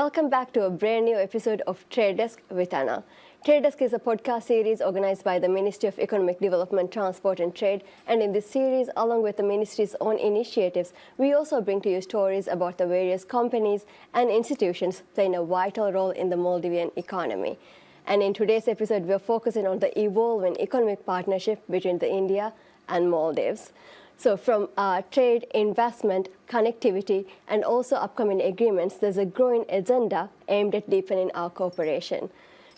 Welcome back to a brand new episode of Trade Desk with Anna. Trade Desk is a podcast series organized by the Ministry of Economic Development, Transport and Trade. And in this series, along with the ministry's own initiatives, we also bring to you stories about the various companies and institutions playing a vital role in the Maldivian economy. And in today's episode, we're focusing on the evolving economic partnership between India and Maldives. So from trade, investment, connectivity, and also upcoming agreements, there's a growing agenda aimed at deepening our cooperation.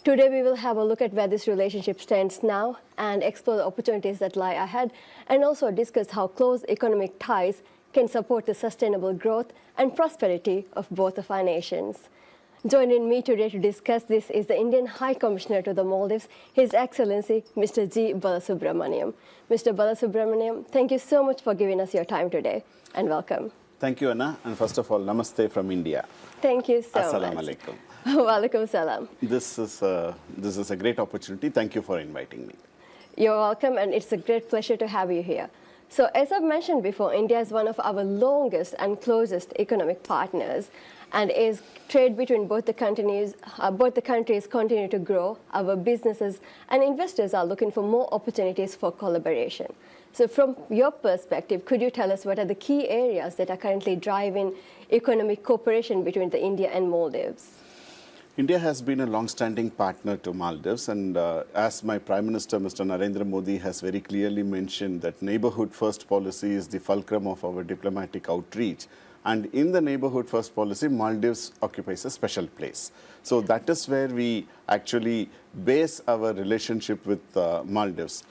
Today, we will have a look at where this relationship stands now and explore the opportunities that lie ahead, and also discuss how close economic ties can support the sustainable growth and prosperity of both of our nations. Joining me today to discuss this is the Indian High Commissioner to the Maldives, His Excellency Mr. G. Balasubramaniam. Mr. Balasubramaniam, thank you so much for giving us your time today, and welcome. Thank you, Anna. And first of all, namaste from India. Thank you so Assalamu much. alaikum. Walaikum salam. This is a great opportunity. Thank you for inviting me. You're welcome, and it's a great pleasure to have you here. So, as I've mentioned before, India is one of our longest and closest economic partners, and as trade between both the countries continue to grow, our businesses and investors are looking for more opportunities for collaboration. So from your perspective, could you tell us what are the key areas that are currently driving economic cooperation between India and Maldives? India has been a long-standing partner to Maldives, and as my Prime Minister, Mr. Narendra Modi, has very clearly mentioned that neighborhood first policy is the fulcrum of our diplomatic outreach. And in the neighborhood first policy, Maldives occupies a special place. So that is where we actually base our relationship with Maldives,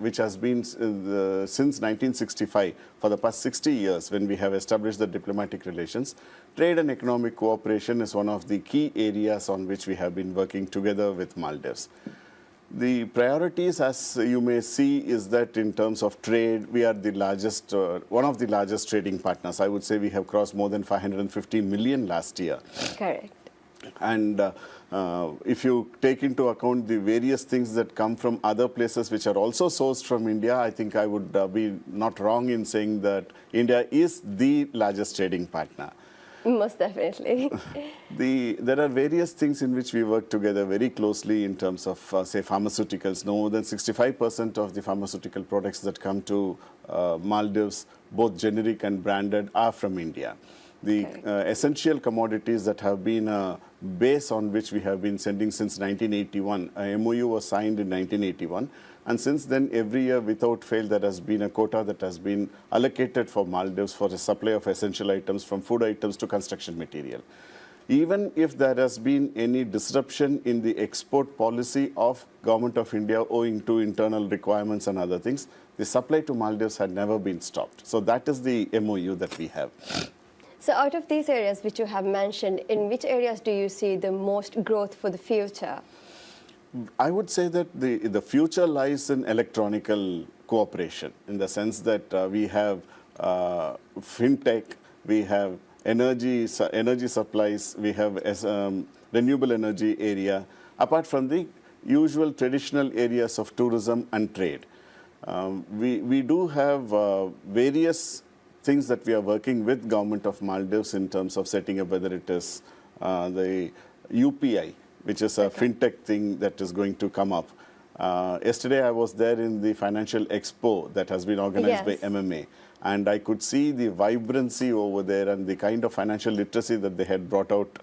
which has been since 1965, for the past 60 years when we have established the diplomatic relations. Trade and economic cooperation is one of the key areas on which we have been working together with Maldives. The priorities, as you may see, is that in terms of trade, we are the largest, one of the largest trading partners. I would say we have crossed more than 550 million last year. Correct. And if you take into account the various things that come from other places which are also sourced from India, I think I would be not wrong in saying that India is the largest trading partner. Most definitely. There are various things in which we work together very closely in terms of, say, pharmaceuticals. No more than 65% of the pharmaceutical products that come to Maldives, both generic and branded, are from India. The essential commodities that have been a base on which we have been sending since 1981. A MOU was signed in 1981. And since then, every year, without fail, there has been a quota that has been allocated for Maldives for the supply of essential items, from food items to construction material. Even if there has been any disruption in the export policy of Government of India owing to internal requirements and other things, the supply to Maldives had never been stopped. So that is the MOU that we have. So out of these areas which you have mentioned, in which areas do you see the most growth for the future? I would say that the future lies in electronical cooperation, in the sense that we have fintech, we have energy supplies, we have renewable energy area, apart from the usual traditional areas of tourism and trade. We do have various things that we are working with Government of Maldives in terms of setting up, whether it is the UPI, which is a fintech thing that is going to come up. Yesterday, I was there in the Financial Expo that has been organized by MMA, and I could see the vibrancy over there and the kind of financial literacy that they had brought out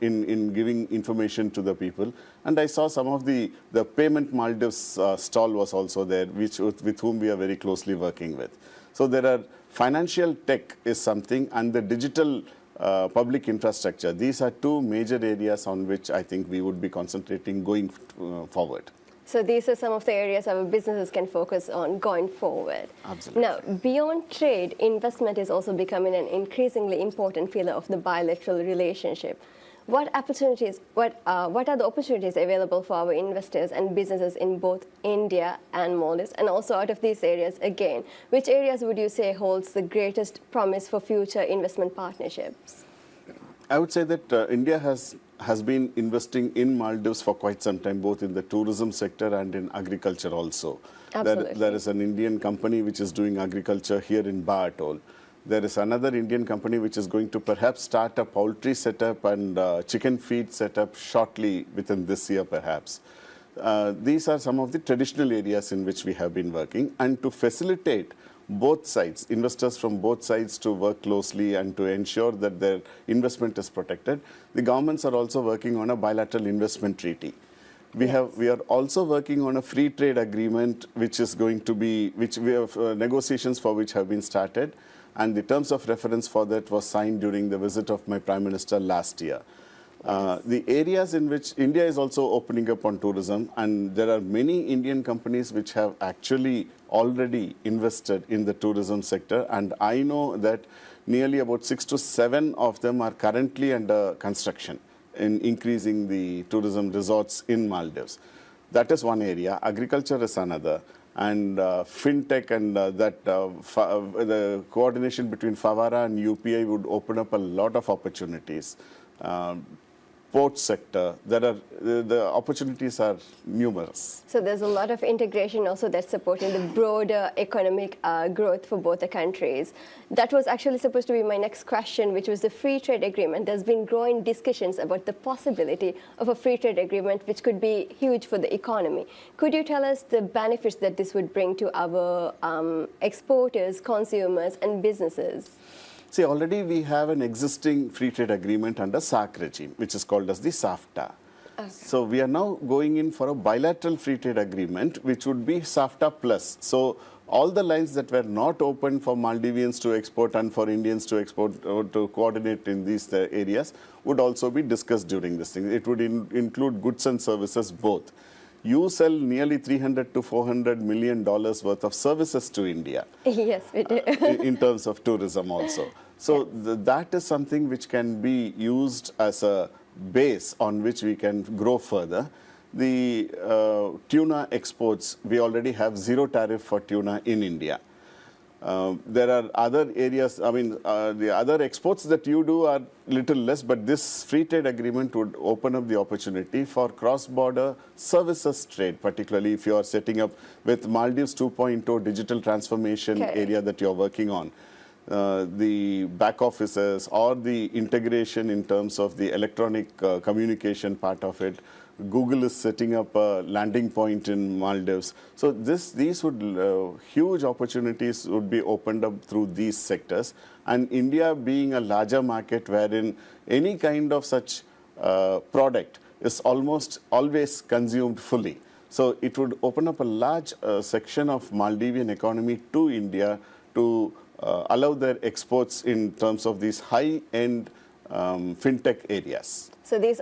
in giving information to the people. And I saw some of the Payment Maldives stall was also there, with whom we are very closely working with. So there are financial tech is something, and the digital public infrastructure. These are two major areas on which I think we would be concentrating going forward. So these are some of the areas our businesses can focus on going forward. Absolutely. Now, beyond trade, investment is also becoming an increasingly important pillar of the bilateral relationship. What are the opportunities available for our investors and businesses in both India and Maldives? And also out of these areas, again, which areas would you say holds the greatest promise for future investment partnerships? I would say that India has been investing in Maldives for quite some time, both in the tourism sector and in agriculture also. Absolutely. There is an Indian company which is doing agriculture here in Ba Atoll. There is another Indian company which is going to perhaps start a poultry setup and chicken feed setup shortly within this year perhaps. These are some of the traditional areas in which we have been working, and to facilitate both sides, investors from both sides to work closely and to ensure that their investment is protected, the governments are also working on a bilateral investment treaty. We are also working on a free trade agreement, which is going to be, which we have negotiations for which have been started, and the terms of reference for that was signed during the visit of my Prime Minister last year. The areas in which India is also opening up on tourism, and there are many Indian companies which have actually already invested in the tourism sector, and I know that nearly about 6 to 7 of them are currently under construction in increasing the tourism resorts in Maldives. That is one area. Agriculture is another. And fintech and the coordination between Favara and UPI would open up a lot of opportunities. Port sector, the opportunities are numerous. So there's a lot of integration also that's supporting the broader economic growth for both the countries. That was actually supposed to be my next question, which was the free trade agreement. There's been growing discussions about the possibility of a free trade agreement, which could be huge for the economy. Could you tell us the benefits that this would bring to our exporters, consumers, and businesses? See, already we have an existing free trade agreement under SAARC regime, which is called as the SAFTA. Okay. So we are now going in for a bilateral free trade agreement, which would be SAFTA plus. So all the lines that were not open for Maldivians to export and for Indians to export or to coordinate in these areas would also be discussed during this thing. It would include goods and services both. You sell nearly $300 to $400 million worth of services to India. Yes, we do. In terms of tourism also. So yes, that is something which can be used as a base on which we can grow further. The tuna exports, we already have zero tariff for tuna in India. There are other areas, the other exports that you do are little less, but this free trade agreement would open up the opportunity for cross-border services trade, particularly if you are setting up with Maldives 2.0 digital transformation area that you're working on. The back offices or the integration in terms of the electronic communication part of it. Google is setting up a landing point in Maldives. So these would, huge opportunities would be opened up through these sectors. And India being a larger market wherein any kind of such product is almost always consumed fully. So it would open up a large section of Maldivian economy to India to allow their exports in terms of these high-end fintech areas. So these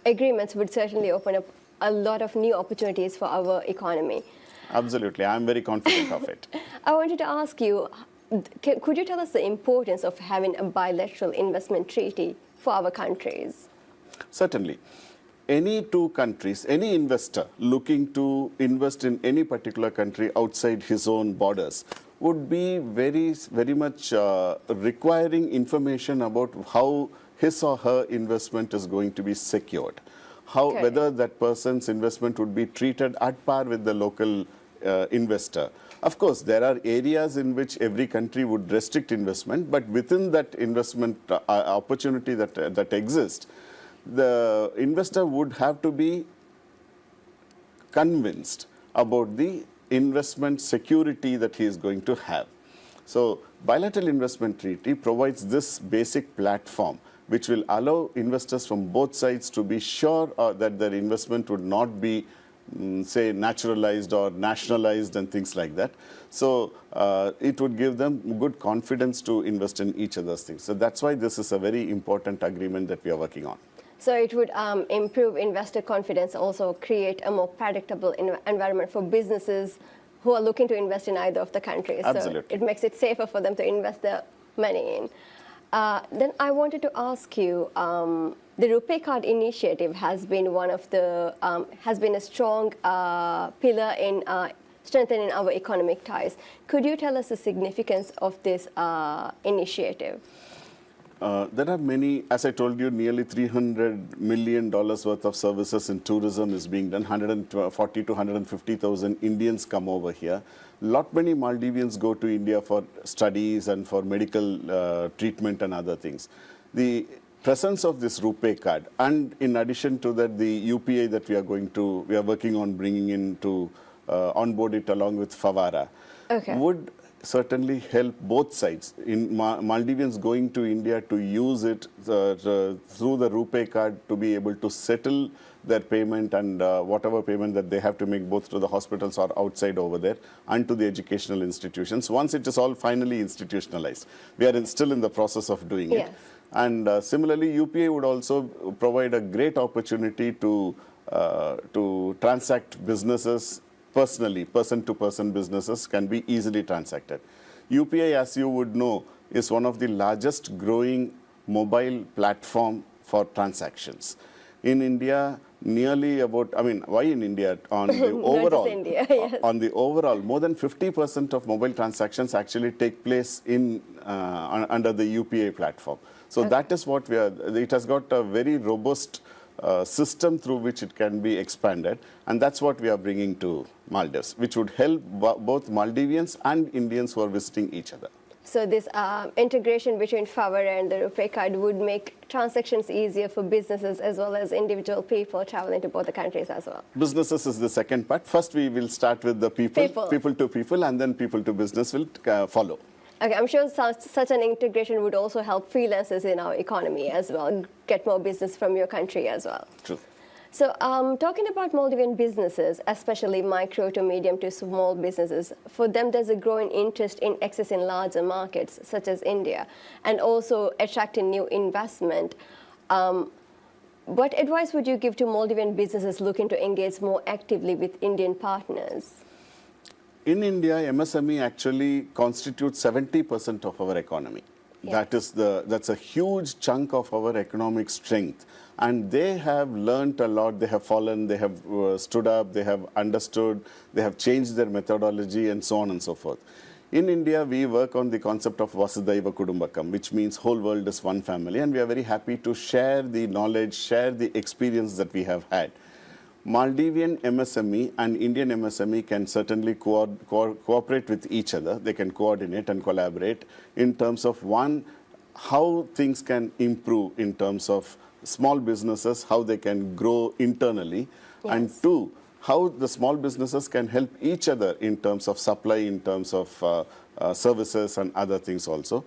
agreements would certainly open up a lot of new opportunities for our economy. Absolutely. I'm very confident of it. I wanted to ask you, could you tell us the importance of having a bilateral investment treaty for our countries? Certainly. Any two countries, any investor looking to invest in any particular country outside his own borders would be very much requiring information about how his or her investment is going to be secured. Whether that person's investment would be treated at par with the local investor. Of course, there are areas in which every country would restrict investment, but within that investment opportunity that exists, the investor would have to be convinced about the investment security that he is going to have. So, bilateral investment treaty provides this basic platform which will allow investors from both sides to be sure that their investment would not be, say, naturalized or nationalized and things like that. So it would give them good confidence to invest in each other's things. So that's why this is a very important agreement that we are working on. So it would improve investor confidence, also create a more predictable environment for businesses who are looking to invest in either of the countries. Absolutely. So it makes it safer for them to invest their money in. Then I wanted to ask you, the RuPay Card initiative has been one of the has been a strong pillar in strengthening our economic ties. Could you tell us the significance of this initiative? There are many, as I told you, nearly $300 million worth of services in tourism is being done. 140 to 150,000 Indians come over here. Lot many Maldivians go to India for studies and for medical treatment and other things. The presence of this RuPay card, and in addition to that, the UPI that we are working on bringing in to onboard it along with Favara, would certainly help both sides. In Maldivians going to India to use it through the RuPay card to be able to settle their payment and whatever payment that they have to make both to the hospitals or outside over there and to the educational institutions. Once it is all finally institutionalized, we are still in the process of doing it. And similarly, UPI would also provide a great opportunity to transact businesses personally, person-to-person businesses can be easily transacted. UPI, as you would know, is one of the largest growing mobile platform for transactions. In India, nearly about, why in India? On the overall, India, yes. On the overall, more than 50% of mobile transactions actually take place in under the UPI platform. So that is what it has got a very robust system through which it can be expanded, and that's what we are bringing to Maldives, which would help both Maldivians and Indians who are visiting each other. So this integration between Favara and the RuPay card would make transactions easier for businesses as well as individual people traveling to both the countries as well. Businesses is the second part. First, we will start with the people to people, and then people to business will follow. Okay, I'm sure such an integration would also help freelancers in our economy as well, get more business from your country as well. True. So talking about Maldivian businesses, especially micro to medium to small businesses, for them there's a growing interest in accessing larger markets such as India and also attracting new investment. What advice would you give to Maldivian businesses looking to engage more actively with Indian partners? In India, MSME actually constitutes 70% of our economy. Yeah. That's a huge chunk of our economic strength. And they have learned a lot, they have fallen, they have stood up, they have understood, they have changed their methodology and so on and so forth. In India, we work on the concept of Vasudhaiva Kudumbakam, which means whole world is one family. And we are very happy to share the knowledge, share the experience that we have had. Maldivian MSME and Indian MSME can certainly cooperate with each other. They can coordinate and collaborate in terms of, one, how things can improve in terms of small businesses, how they can grow internally, and two, how the small businesses can help each other in terms of supply, in terms of services and other things also,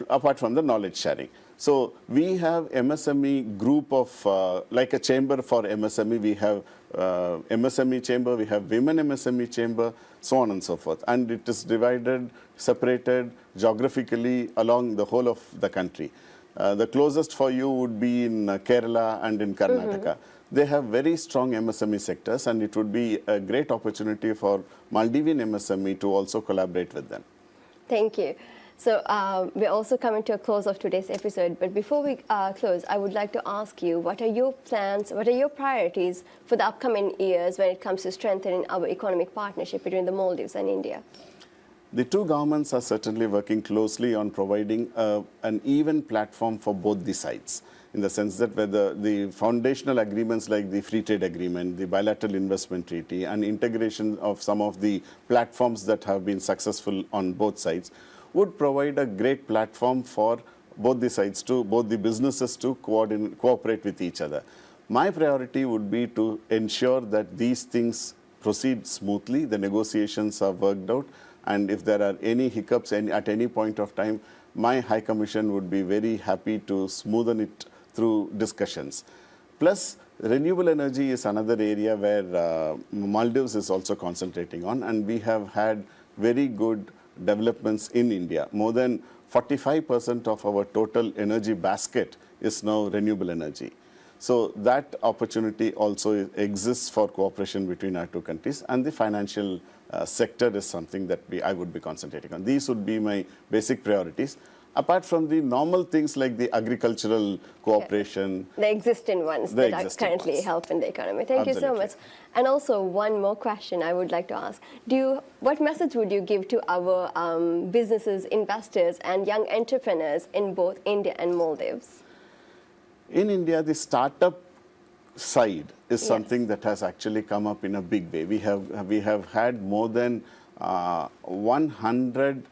apart from the knowledge sharing. So we have MSME group of, like a chamber for MSME, we have MSME chamber, we have women MSME chamber, so on and so forth. And it is divided, separated geographically along the whole of the country. The closest for you would be in Kerala and in Karnataka. They have very strong MSME sectors, and it would be a great opportunity for Maldivian MSME to also collaborate with them. Thank you. So we're also coming to a close of today's episode. But before we close, I would like to ask you, what are your plans, what are your priorities for the upcoming years when it comes to strengthening our economic partnership between the Maldives and India? The two governments are certainly working closely on providing an even platform for both the sides, in the sense that whether the foundational agreements like the free trade agreement, the bilateral investment treaty, and integration of some of the platforms that have been successful on both sides would provide a great platform for both the sides both the businesses to cooperate with each other. My priority would be to ensure that these things proceed smoothly, the negotiations are worked out, and if there are any hiccups at any point of time, my High Commission would be very happy to smoothen it through discussions. Plus, renewable energy is another area where Maldives is also concentrating on, and we have had very good developments in India. More than 45% of our total energy basket is now renewable energy. So that opportunity also exists for cooperation between our two countries, and the financial sector is something that I would be concentrating on. These would be my basic priorities. apart from the normal things like the agricultural cooperation. The existing ones The that are existing currently ones. helping the economy. Thank you so Absolutely. much. And also, one more question I would like to ask. What message would you give to our businesses, investors, and young entrepreneurs in both India and Maldives? In India, the startup side is Yes. something that has actually come up in a big way. We have had more than 100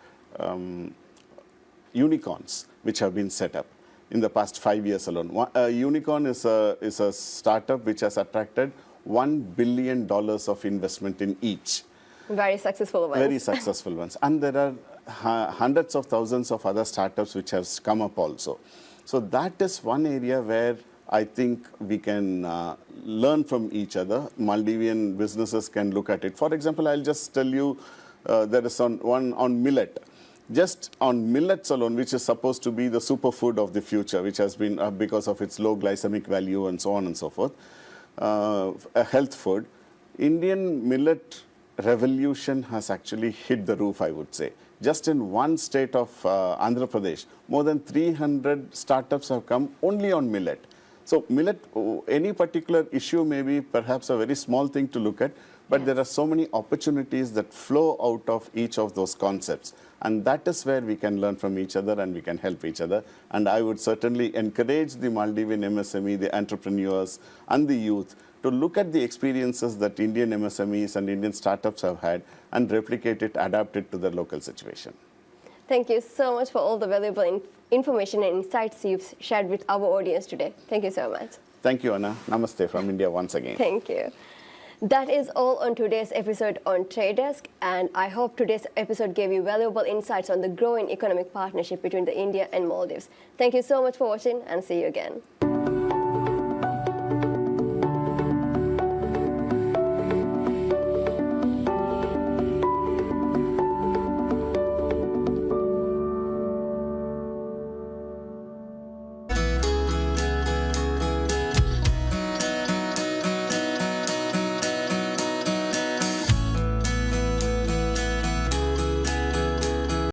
unicorns which have been set up in the past 5 years alone. A unicorn is a startup which has attracted $1 billion of investment in each. Very successful ones. Very successful ones. And there are hundreds of thousands of other startups which have come up also. So that is one area where I think we can learn from each other. Maldivian businesses can look at it. For example, I'll just tell you, there is one on millet. Just on millets alone, which is supposed to be the superfood of the future, which has been, because of its low glycemic value and so on and so forth, a health food. Indian millet revolution has actually hit the roof, I would say. Just in one state of Andhra Pradesh, more than 300 startups have come only on millet. So millet, any particular issue may be perhaps a very small thing to look at, but there are so many opportunities that flow out of each of those concepts. And that is where we can learn from each other and we can help each other. And I would certainly encourage the Maldivian MSME, the entrepreneurs and the youth to look at the experiences that Indian MSMEs and Indian startups have had and replicate it, adapt it to the local situation. Thank you so much for all the valuable information and insights you've shared with our audience today. Thank you so much. Thank you, Anna. Namaste from India once again. Thank you. That is all on today's episode on Trade Desk, and I hope today's episode gave you valuable insights on the growing economic partnership between the India and Maldives. Thank you so much for watching, and see you again.